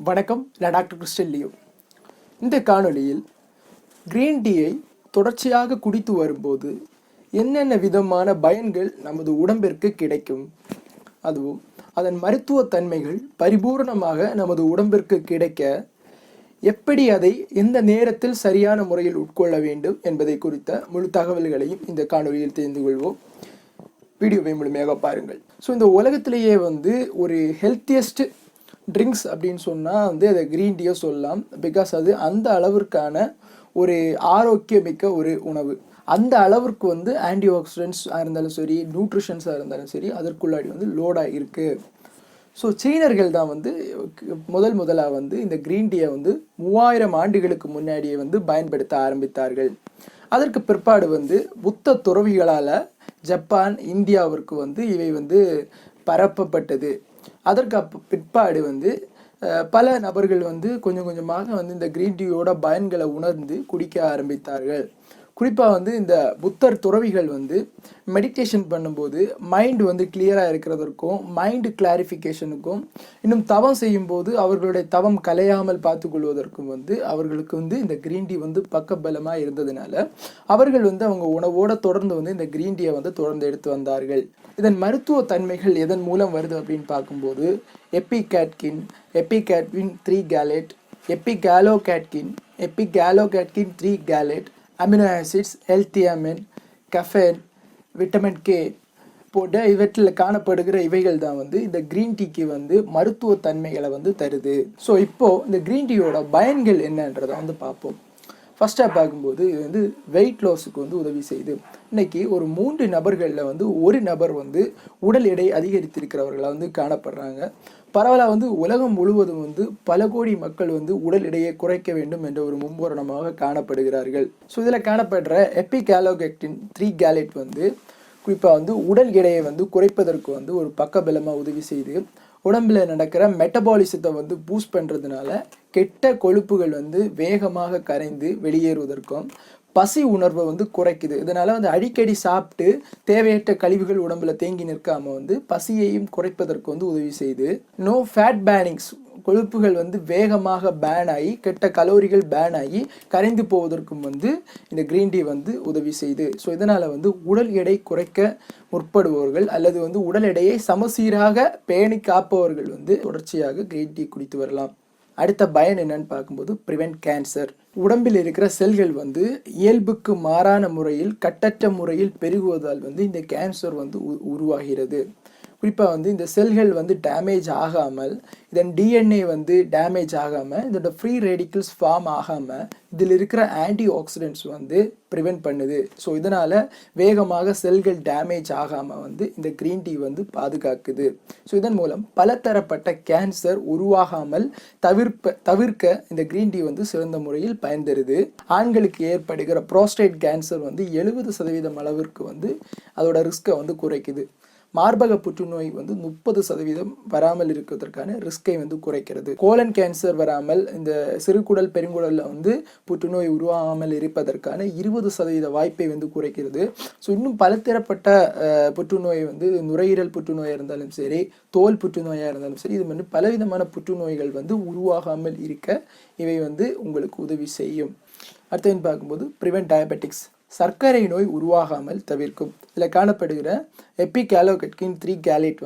வணக்கம், நான் doctor Kristen Leo. இந்த காணொளியில் கிரீன் டீயை தொடர்ச்சியாக குடித்து வரும்போது என்னென்ன விதமான பயன்கள் நமது உடம்பிற்கு கிடைக்கும், அதுவும் அதன் மருத்துவ தன்மைகள் பரிபூர்ணமாக நமது உடம்பிற்கு கிடைக்க எப்படி அதை எந்த நேரத்தில் சரியான முறையில் உட்கொள்ள வேண்டும் என்பதை குறித்த முழு தகவல்களையும் இந்த காணொளியில் தெரிந்து கொள்வோம். வீடியோவை முழுமையாக பாருங்கள். ஸோ இந்த உலகத்திலேயே ஒரு ஹெல்த்தியஸ்ட் ட்ரிங்க்ஸ் அப்படின்னு சொன்னால் அதை க்ரீன் டீயை சொல்லலாம். பிகாஸ் அது அந்த அளவிற்கான ஒரு ஆரோக்கியமிக்க ஒரு உணவு. அந்த அளவிற்கு ஆன்டி ஆக்சிடென்ட்ஸாக இருந்தாலும் சரி, நியூட்ரிஷன்ஸாக இருந்தாலும் சரி, அதற்குள்ளாடி லோடாக இருக்குது. ஸோ சீனர்கள் தான் முதலாக இந்த க்ரீன் டீயை 3000 ஆண்டுகளுக்கு முன்னாடியே பயன்படுத்த ஆரம்பித்தார்கள். அதற்கு பிற்பாடு புத்த துறவிகளால் ஜப்பான், இந்தியாவிற்கு இவை பரப்பப்பட்டது. அதற்கு பிற்பாடு பல நபர்கள் கொஞ்சம் கொஞ்சமாக இந்த க்ரீன் டீயோட பயன்களை உணர்ந்து குடிக்க ஆரம்பித்தார்கள். குறிப்பாக இந்த புத்தர் துறவிகள் மெடிடேஷன் பண்ணும்போது மைண்டு கிளியராக இருக்கிறதற்கும், மைண்டு கிளாரிஃபிகேஷனுக்கும், இன்னும் தவம் செய்யும்போது அவர்களுடைய தவம் கலையாமல் பார்த்து கொள்வதற்கும் அவர்களுக்கு இந்த க்ரீன் டீ பக்கபலமாக இருந்ததுனால அவர்கள் அவங்க உணவோடு தொடர்ந்து இந்த க்ரீன் டீயை தொடர்ந்து எடுத்து வந்தார்கள். இதன் மருத்துவ தன்மைகள் எதன் மூலம் வருது அப்படின்னு பார்க்கும்போது epicatechin 3 gallate, epigallocatechin 3 gallate, amino acids, L theanine, caffeine, vitamin K போன்ற இவற்றில் காணப்படுகிற இவைகள் தான் இந்த க்ரீன் டீக்கு மருத்துவ தன்மைகளை தருது. ஸோ இப்போது இந்த க்ரீன் டீயோட பயன்கள் என்னன்றதை பார்ப்போம். ஃபஸ்ட்டாக பார்க்கும்போது இது வெயிட் லாஸுக்கு உதவி செய்யுது. இன்றைக்கி ஒரு 3 நபர்களில் ஒரு நபர் உடல் எடை அதிகரித்திருக்கிறவர்களாக காணப்படுறாங்க. பரவலாக உலகம் முழுவதும் பல கோடி மக்கள் உடல் எடையை குறைக்க வேண்டும் என்ற ஒரு மும்புரணமாக காணப்படுகிறார்கள். ஸோ இதில் காணப்படுற எபிகாலோகேக்டின் 3 கேலேட் குறிப்பாக உடல் எடையை குறைப்பதற்கு ஒரு பக்கபலமாக உதவி செய்து உடம்புல நடக்கிற மெட்டபாலிசத்தை பூஸ்ட் பண்ணுறதுனால கெட்ட கொழுப்புகள் வேகமாக கரைந்து வெளியேறுவதற்கும், பசி உணர்வை குறைக்குது. இதனால் அடிக்கடி சாப்பிட்டு தேவையற்ற கழிவுகள் உடம்புல தேங்கி நிற்காம பசியையும் குறைப்பதற்கு உதவி செய்து. நோ ஃபேட் பேனிங்ஸ், கொழுப்புகள் வேகமாக பேன் ஆகி, கெட்ட கலோரிகள் பேன் ஆகி கரைந்து போவதற்கும் இந்த க்ரீன் டீ உதவி செய்யுது. ஸோ இதனால் உடல் எடை குறைக்க முற்படுபவர்கள் அல்லது உடல் எடையை சமசீராக பேணி காப்பவர்கள் தொடர்ச்சியாக க்ரீன் டீ குடித்து வரலாம். அடுத்த பயன் என்னன்னு பார்க்கும்போது ப்ரிவென்ட் கேன்சர். உடம்பில் இருக்கிற செல்கள் இயல்புக்கு மாறான முறையில், கட்டற்ற முறையில் பெருகுவதால் இந்த கேன்சர் உருவாகிறது. குறிப்பாக இந்த செல்கள் டேமேஜ் ஆகாமல், இதன் டிஎன்ஏ டேமேஜ் ஆகாமல், இதோட ஃப்ரீ ரேடிக்கல்ஸ் ஃபார்ம் ஆகாமல் இதில் இருக்கிற ஆன்டி ஆக்சிடென்ட்ஸ் ப்ரிவென்ட் பண்ணுது. ஸோ இதனால் வேகமாக செல்கள் டேமேஜ் ஆகாமல் இந்த க்ரீன் டீ பாதுகாக்குது. ஸோ இதன் மூலம் பலதரப்பட்ட கேன்சர் உருவாகாமல் தவிர்க்க இந்த க்ரீன் டீ சிறந்த முறையில் பயன் தருது. ஆண்களுக்கு ஏற்படுகிற ப்ரோஸ்டேட் கேன்சர் 70% அளவிற்கு அதோட ரிஸ்கை குறைக்குது. மார்பக புற்றுநோய் 30% வராமல் இருக்கிறதுக்கான ரிஸ்கை குறைக்கிறது. கோலன் கேன்சர் வராமல், இந்த சிறுகுடல் பெருங்குடலில் புற்றுநோய் உருவாகாமல் இருப்பதற்கான 20% வாய்ப்பை குறைக்கிறது. ஸோ இன்னும் பலதரப்பட்ட புற்றுநோய் நுரையீரல் புற்றுநோயாக இருந்தாலும் சரி, தோல் புற்றுநோயாக இருந்தாலும் சரி, இது பலவிதமான புற்றுநோய்கள் உருவாகாமல் இருக்க இவை உங்களுக்கு உதவி செய்யும். அடுத்து பார்க்கும்போது ப்ரிவென்ட் டயபெட்டிக்ஸ், சர்க்கரை நோய் உருவாகாமல் தவிர்க்கும். இதில் காணப்படுகிற எபிகாலோகேட்கின் 3 கேலேட்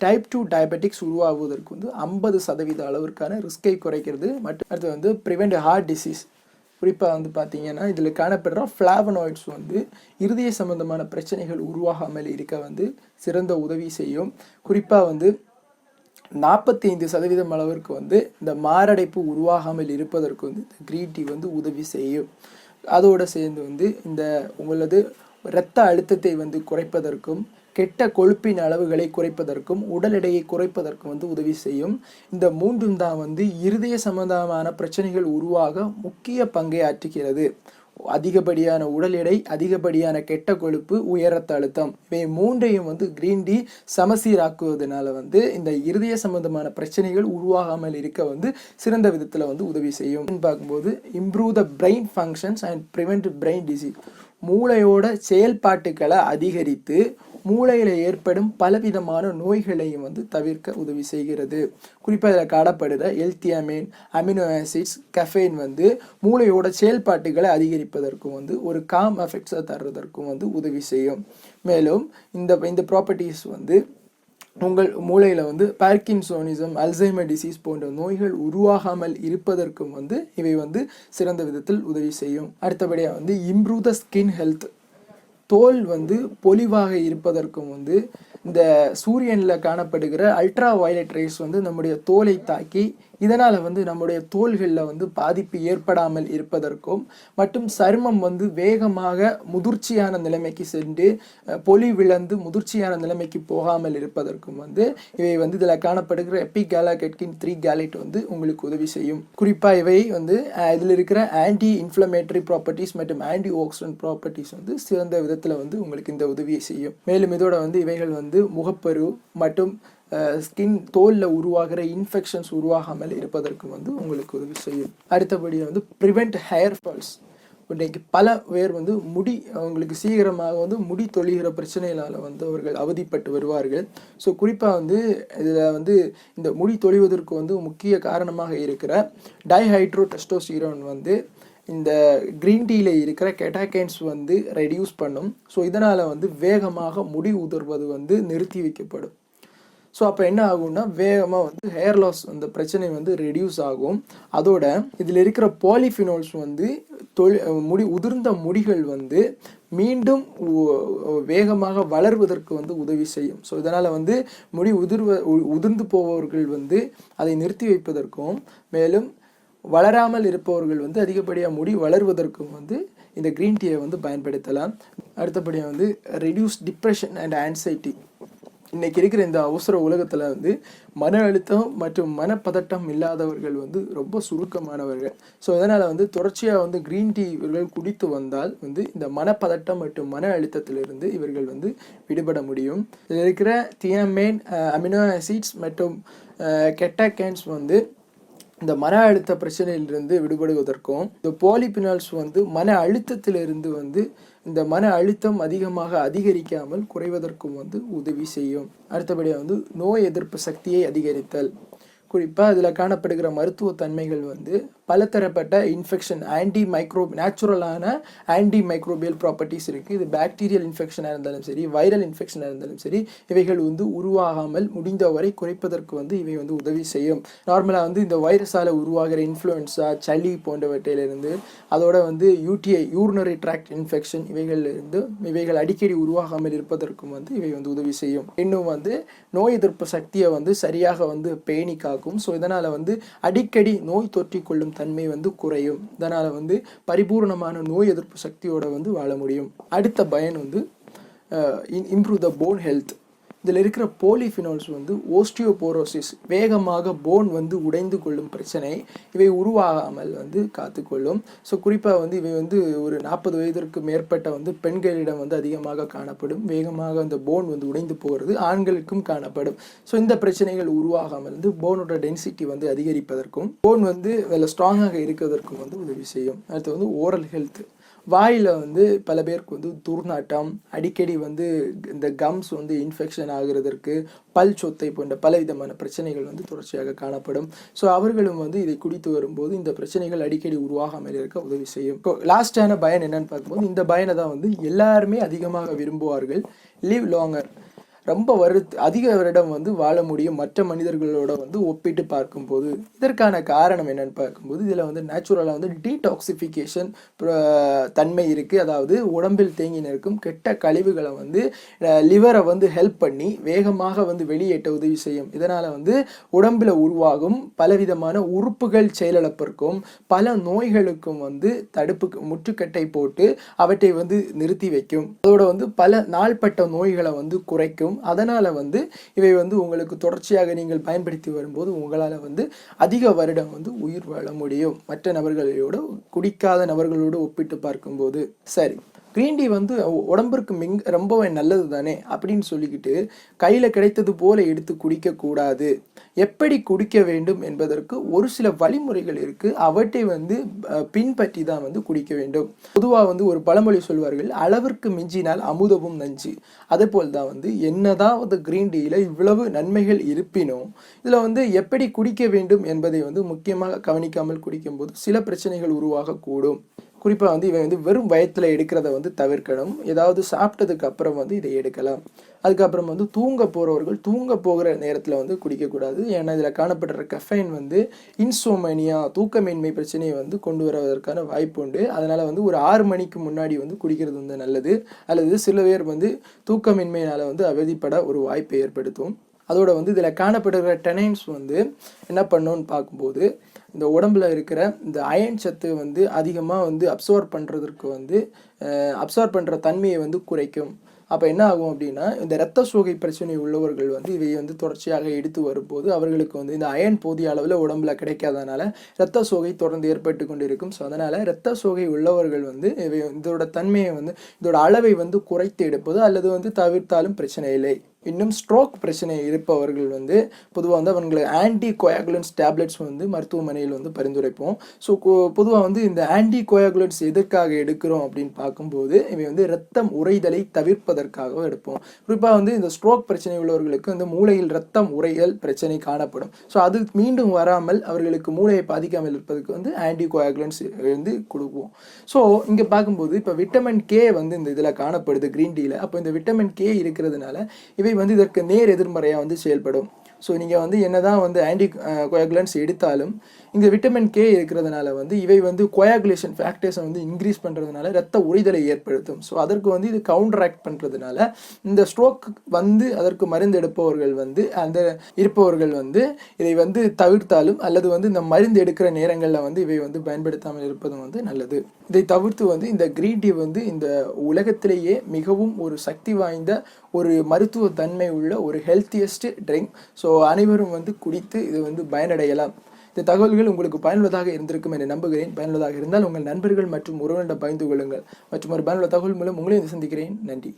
டைப் 2 டயபெட்டிக்ஸ் உருவாகுவதற்கு 50% அளவிற்கான ரிஸ்கை குறைக்கிறது. மற்றும் அடுத்து ப்ரிவென்ட் ஹார்ட் டிசீஸ். குறிப்பாக பார்த்தீங்கன்னா இதில் காணப்படுற ஃப்ளாவனாய்ட்ஸ் இருதய சம்பந்தமான பிரச்சனைகள் உருவாகாமல் இருக்க சிறந்த உதவி செய்யும். குறிப்பாக 45% அளவிற்கு இந்த மாரடைப்பு உருவாகாமல் இருப்பதற்கு இந்த க்ரீன் டீ உதவி செய்யும். அதோடு சேர்ந்து இந்த உங்களது இரத்த அழுத்தத்தை குறைப்பதற்கும், கெட்ட கொழுப்பின் அளவுகளை குறைப்பதற்கும், உடல் எடையை குறைப்பதற்கும் உதவி செய்யும். இந்த மூன்றும் தான் இருதய சம்பந்தமான பிரச்சனைகள் உருவாக முக்கிய பங்கை ஆற்றுகிறது. அதிகப்படியான உடல் எடை, அதிகப்படியான கெட்ட கொழுப்பு, உயரத்த அழுத்தம், இவை மூன்றையும் க்ரீன் டீ சமசீராக்குவதனால இந்த இருதய சம்பந்தமான பிரச்சனைகள் உருவாகாமல் இருக்க சிறந்த விதத்தில் உதவி செய்யும். பார்க்கும்போது improve the brain functions and prevent brain disease. மூளையோட செயல்பாட்டுகளை அதிகரித்து மூளையில் ஏற்படும் பலவிதமான நோய்களையும் வந்து தவிர்க்க உதவி செய்கிறது. குறிப்பாக இதில் காணப்படுகிற எல்தியமைன், அமினோ ஆசிட்ஸ், கஃபைன் வந்து மூளையோட செயல்பாட்டுகளை அதிகரிப்பதற்கும் வந்து ஒரு காம் எஃபெக்ட்ஸை தர்றதற்கும் வந்து உதவி செய்யும். மேலும் இந்த ப்ராப்பர்ட்டிஸ் வந்து உங்கள் மூளையில் வந்து பார்க்கின்சோனிசம், அல்சைமர் டிசீஸ் போன்ற நோய்கள் உருவாகாமல் இருப்பதற்கும் வந்து இவை வந்து சிறந்த விதத்தில் உதவி செய்யும். அடுத்தபடியாக வந்து இம்ப்ரூவ் த ஸ்கின் ஹெல்த், தோல் வந்து பொலிவாக இருப்பதற்கும் வந்து இந்த சூரியனில் காணப்படுகிற அல்ட்ரா வயலட் ரேஸ் வந்து நம்முடைய தோலை தாக்கி இதனால் வந்து நம்முடைய தோள்களில் வந்து பாதிப்பு ஏற்படாமல் இருப்பதற்கும் மற்றும் சருமம் வந்து வேகமாக முதிர்ச்சியான நிலைமைக்கு சென்று பொலிவிழந்து முதிர்ச்சியான நிலைமைக்கு போகாமல் இருப்பதற்கும் வந்து இவை வந்து இதில் காணப்படுகிற எபிகேலகெட்கின் 3 கேலேட் வந்து உங்களுக்கு உதவி செய்யும். குறிப்பாக இவை வந்து இதில் இருக்கிற ஆன்டி இன்ஃப்ளமேட்டரி ப்ராப்பர்ட்டிஸ் மற்றும் ஆன்டி ஆக்சிடென்ட் ப்ராப்பர்ட்டிஸ் வந்து சிறந்த விதத்தில் வந்து உங்களுக்கு இந்த உதவியை செய்யும். மேலும் இதோட வந்து இவைகள் வந்து முகப்பரு மற்றும் ஸ்கின் தோலில் உருவாகிற இன்ஃபெக்ஷன்ஸ் உருவாகாமல் இருப்பதற்கு வந்து உங்களுக்கு உதவி செய்யும். அடுத்தபடியாக வந்து ப்ரிவெண்ட் ஹேர் ஃபால்ஸ். இன்றைக்கு பல பேர் வந்து முடி அவங்களுக்கு சீக்கிரமாக வந்து முடி தொழிகிற பிரச்சனைகளால் வந்து அவர்கள் அவதிப்பட்டு வருவார்கள். ஸோ குறிப்பாக வந்து இதில் வந்து இந்த முடி தொழிவதற்கு வந்து முக்கிய காரணமாக இருக்கிற டைஹைட்ரோடெஸ்டோஸ்டிரோன் வந்து இந்த க்ரீன் டீயில் இருக்கிற கெட்டாகைன்ஸ் வந்து ரெடியூஸ் பண்ணும். ஸோ இதனால் வந்து வேகமாக முடி உதிர்வது வந்து நிறுத்தி வைக்கப்படும். ஸோ அப்போ என்ன ஆகும்னா வேகமாக வந்து ஹேர் லாஸ் அந்த பிரச்சனை வந்து ரெடியூஸ் ஆகும். அதோட இதில் இருக்கிற பாலிஃபினோல்ஸ் வந்து உதிர்ந்த முடிகள் வந்து மீண்டும் வேகமாக வளர்வதற்கு வந்து உதவி செய்யும். ஸோ இதனால் வந்து முடி உதிர்ந்து போபவர்கள் வந்து அதை நிறுத்தி வைப்பதற்கும் மேலும் வளராமல் இருப்பவர்கள் வந்து அதிகப்படியாக முடி வளர்வதற்கும் வந்து இந்த க்ரீன் டீயை வந்து பயன்படுத்தலாம். அடுத்தபடியாக வந்து ரெடியூஸ் டிப்ரெஷன் அண்ட் ஆன்சைட்டி. இன்றைக்கி இருக்கிற இந்த அவசர உலகத்தில் வந்து மன அழுத்தம் மற்றும் மனப்பதட்டம் இல்லாதவர்கள் வந்து ரொம்ப சுருக்கமானவர்கள். ஸோ இதனால் வந்து தொடர்ச்சியாக வந்து க்ரீன் டீ இவர்கள் குடித்து வந்தால் வந்து இந்த மனப்பதட்டம் மற்றும் மன அழுத்தத்திலிருந்து இவர்கள் வந்து விடுபட முடியும். இதில் இருக்கிற தியாமைன், அமினோ ஆசிட்ஸ் மற்றும் கெட்டாகைன்ஸ் வந்து இந்த மன அழுத்த பிரச்சனையிலிருந்து விடுபடுவதற்கும் இந்த பாலிபினால்ஸ் வந்து மன அழுத்தத்திலிருந்து வந்து இந்த மன அழுத்தம் அதிகமாக அதிகரிக்காமல் குறைவதற்கும் வந்து உதவி செய்யும். அடுத்தபடியாக வந்து நோய் எதிர்ப்பு சக்தியை அதிகரித்தல். குறிப்பாக இதில் காணப்படுகிற மருத்துவ தன்மைகள் வந்து பலதரப்பட்ட இன்ஃபெக்ஷன் நேச்சுரலான ஆன்டி மைக்ரோபியல் ப்ராப்பர்ட்டிஸ் இருக்குது. இது பாக்டீரியல் இன்ஃபெக்ஷனாக இருந்தாலும் சரி, வைரல் இன்ஃபெக்ஷனாக இருந்தாலும் சரி, இவைகள் வந்து உருவாகாமல் முடிந்தவரை குறைப்பதற்கு வந்து இவை வந்து உதவி செய்யும். நார்மலாக வந்து இந்த வைரஸால் உருவாகிற இன்ஃப்ளூயன்ஸா, சளி போன்றவற்றிலிருந்து அதோட வந்து யூடிஐ யூரினரி ட்ராக்ட் இன்ஃபெக்ஷன் இவைகள் அடிக்கடி உருவாகாமல் இருப்பதற்கும் வந்து இவை வந்து உதவி செய்யும். இன்னும் வந்து நோய் எதிர்ப்பு சக்தியை வந்து சரியாக வந்து பேணி காக்கும். ஸோ இதனால் வந்து அடிக்கடி நோய் தொற்றிக்கொள்ளும் தன்மை வந்து குறையும். இதனால் வந்து பரிபூர்ணமான நோய் எதிர்ப்பு சக்தியோட வந்து வாழ முடியும். அடுத்த பயன் வந்து இம்ப்ரூவ் த போன் ஹெல்த். இதில் இருக்கிற போலிஃபினால்ஸ் வந்து ஓஸ்டியோபோரோசிஸ், வேகமாக போன் வந்து உடைந்து கொள்ளும் பிரச்சனை இவை உருவாகாமல் வந்து காத்துக்கொள்ளும். ஸோ குறிப்பாக வந்து இவை வந்து ஒரு 40 வயதிற்கு மேற்பட்ட வந்து பெண்களிடம் வந்து அதிகமாக காணப்படும். வேகமாக அந்த போன் வந்து உடைந்து போகிறது ஆண்களுக்கும் காணப்படும். ஸோ இந்த பிரச்சனைகள் உருவாகாமல் வந்து போனோட டென்சிட்டி வந்து அதிகரிப்பதற்கும் போன் வந்து ஸ்ட்ராங்காக இருக்கிறதற்கும் வந்து உதவி செய்யும். அடுத்து வந்து ஓரல் ஹெல்த். வாயில் வந்து பல பேருக்கு வந்து துர்நாட்டம், அடிக்கடி வந்து இந்த கம்ஸ் வந்து இன்ஃபெக்ஷன் ஆகிறதற்கு, பல் சொத்தை போன்ற பலவிதமான பிரச்சனைகள் வந்து தொடர்ச்சியாக காணப்படும். ஸோ அவர்களும் வந்து இதை குடித்து வரும்போது இந்த பிரச்சனைகள் அடிக்கடி உருவாகாமல் இருக்க உதவி செய்யும். இப்போ லாஸ்டான பயன் என்னன்னு பார்க்கும்போது இந்த பயனை தான் வந்து எல்லாருமே அதிகமாக விரும்புவார்கள். Live longer. ரொம்ப அதிக வருடம் வந்து வாழ முடியும் மற்ற மனிதர்களோட வந்து ஒப்பிட்டு பார்க்கும்போது. இதற்கான காரணம் என்னன்னு பார்க்கும்போது இதில் வந்து நேச்சுரலாக வந்து டீடாக்சிஃபிகேஷன் தன்மை இருக்குது. அதாவது உடம்பில் தேங்கி நிற்கும் கெட்ட கழிவுகளை வந்து லிவரை வந்து ஹெல்ப் பண்ணி வேகமாக வந்து வெளியேற்ற உதவி செய்யும். இதனால் வந்து உடம்பில் உருவாகும் பலவிதமான உறுப்புகள் செயலிழப்பிற்கும் பல நோய்களுக்கும் வந்து முற்றுக்கட்டை போட்டு அவற்றை வந்து நிறுத்தி வைக்கும். அதோட வந்து பல நாள்பட்ட நோய்களை வந்து குறைக்கும். அதனால வந்து இவை வந்து உங்களுக்கு தொடர்ச்சியாக நீங்கள் பயன்படுத்தி வரும்போது உங்களால் வந்து அதிக வருடம் வந்து உயிர் வாழ முடியும் மற்ற நபர்களோட, குடிக்காத நபர்களோடு ஒப்பிட்டு பார்க்கும்போது. சரி, க்ரீன் டீ வந்து உடம்பிற்கு ரொம்பவே நல்லது தானே அப்படின்னு சொல்லிக்கிட்டு கையில் கிடைத்தது போல எடுத்து குடிக்கக்கூடாது. எப்படி குடிக்க வேண்டும் என்பதற்கு ஒரு சில வழிமுறைகள் இருக்குது. அவற்றை வந்து பின்பற்றி தான் வந்து குடிக்க வேண்டும். பொதுவாக வந்து ஒரு பழமொழி சொல்வார்கள், அளவிற்கு மிஞ்சினால் அமுதமும் நஞ்சு. அதே போல் தான் வந்து என்னதான் வந்து க்ரீன் டீயில் இவ்வளவு நன்மைகள் இருப்பினும் இதில் வந்து எப்படி குடிக்க வேண்டும் என்பதை வந்து முக்கியமாக கவனிக்காமல் குடிக்கும்போது சில பிரச்சனைகள் உருவாகக்கூடும். குறிப்பாக வந்து இவன் வந்து வெறும் வயத்தில் எடுக்கிறத வந்து தவிர்க்கணும். ஏதாவது சாப்பிட்டதுக்கு அப்புறம் வந்து இதை எடுக்கலாம். அதுக்கப்புறம் வந்து தூங்க போகிறவர்கள் தூங்க போகிற நேரத்தில் வந்து குடிக்கக்கூடாது. ஏன்னா இதில் காணப்படுற கஃபைன் வந்து இன்சோமனியா, தூக்கமின்மை பிரச்சனையை வந்து கொண்டு வருவதற்கான வாய்ப்பு உண்டு. அதனால் வந்து ஒரு 6 மணிக்கு முன்னாடி வந்து குடிக்கிறது வந்து நல்லது. அல்லது சில பேர் வந்து தூக்கமின்மையினால் வந்து அவதிப்பட ஒரு வாய்ப்பை ஏற்படுத்தும். அதோட வந்து இதில் காணப்படுகிற டெனைன்ஸ் வந்து என்ன பண்ணணும்னு பார்க்கும்போது இந்த உடம்புல இருக்கிற இந்த அயன் சத்து வந்து அதிகமாக வந்து அப்சர்வ் பண்ணுற தன்மையை வந்து குறைக்கும். அப்போ என்ன ஆகும் அப்படின்னா, இந்த இரத்த சோகை பிரச்சனை உள்ளவர்கள் வந்து இவை வந்து தொடர்ச்சியாக எடுத்து வரும்போது அவர்களுக்கு வந்து இந்த அயன் போதிய அளவில் உடம்புல கிடைக்காதனால இரத்த சோகை தொடர்ந்து ஏற்பட்டு கொண்டு இருக்கும். ஸோ அதனால் இரத்த சோகை உள்ளவர்கள் வந்து இதோட தன்மையை வந்து இதோட அளவை வந்து குறைத்து எடுப்பது அல்லது வந்து தவிர்த்தாலும் பிரச்சனை இல்லை. இன்னும் ஸ்ட்ரோக் பிரச்சனை இருப்பவர்கள் வந்து பொதுவாக வந்து அவங்களுக்கு ஆன்டி கோயாகுலன்ஸ் டேப்லெட்ஸ் வந்து மருத்துவமனையில் வந்து பரிந்துரைப்போம். ஸோ பொதுவாக வந்து இந்த ஆன்டி கோயாகுலன்ஸ் எதற்காக எடுக்கிறோம் அப்படின்னு பார்க்கும்போது இவை வந்து இரத்தம் உறைதலை தவிர்ப்பதற்காக எடுப்போம். குறிப்பாக வந்து இந்த ஸ்ட்ரோக் பிரச்சனை உள்ளவர்களுக்கு இந்த மூளையில் இரத்தம் உறைதல் பிரச்சனை காணப்படும். ஸோ அது மீண்டும் வராமல் அவர்களுக்கு மூளையை பாதிக்காமல் இருப்பதற்கு வந்து ஆன்டி கோயாகுலன்ஸ் வந்து கொடுப்போம். ஸோ இங்கே பார்க்கும்போது இப்போ விட்டமின் கே வந்து இந்த இதில் காணப்படுது க்ரீன் டீயில். அப்போ இந்த விட்டமின் கே இருக்கிறதுனால இவை வந்து இதற்கு நேர் எதிர்மறையாக வந்து செயல்படும். ஸோ நீங்கள் வந்து என்னதான் வந்து ஆன்டி கோயாகுலன்ஸ் எடுத்தாலும் இங்கே விட்டமின் கே இருக்கிறதுனால வந்து இவை வந்து கோயாகுலேஷன் ஃபேக்டர்ஸை வந்து இன்க்ரீஸ் பண்ணுறதுனால ரத்த உறைதலை ஏற்படுத்தும். ஸோ அதற்கு வந்து இது கவுண்டராக்ட் பண்ணுறதுனால இந்த ஸ்ட்ரோக் வந்து அதற்கு மருந்து எடுப்பவர்கள் வந்து இருப்பவர்கள் வந்து இதை வந்து தவிர்த்தாலும் அல்லது வந்து இந்த மருந்து எடுக்கிற நேரங்களில் வந்து இவை வந்து பயன்படுத்தாமல் இருப்பதும் வந்து நல்லது. இதை தவிர்த்து வந்து இந்த க்ரீன் டீ வந்து இந்த உலகத்திலேயே மிகவும் ஒரு சக்தி வாய்ந்த ஒரு மருத்துவ தன்மை உள்ள ஒரு ஹெல்த்தியஸ்ட் ட்ரிங்க். ஸோ அனைவரும் வந்து குடித்து இது வந்து பயனடையலாம். இந்த தகவல்கள் உங்களுக்கு பயனுள்ளதாக இருந்திருக்கும் என நம்புகிறேன். பயனுள்ளதாக இருந்தால் உங்கள் நண்பர்கள் மற்றும் உறவினரிடம் பகிர்ந்து கொள்ளுங்கள். மற்றும் ஒரு பயனுள்ள தகவல் மூலம் உங்களையும் சந்திக்கிறேன். நன்றி.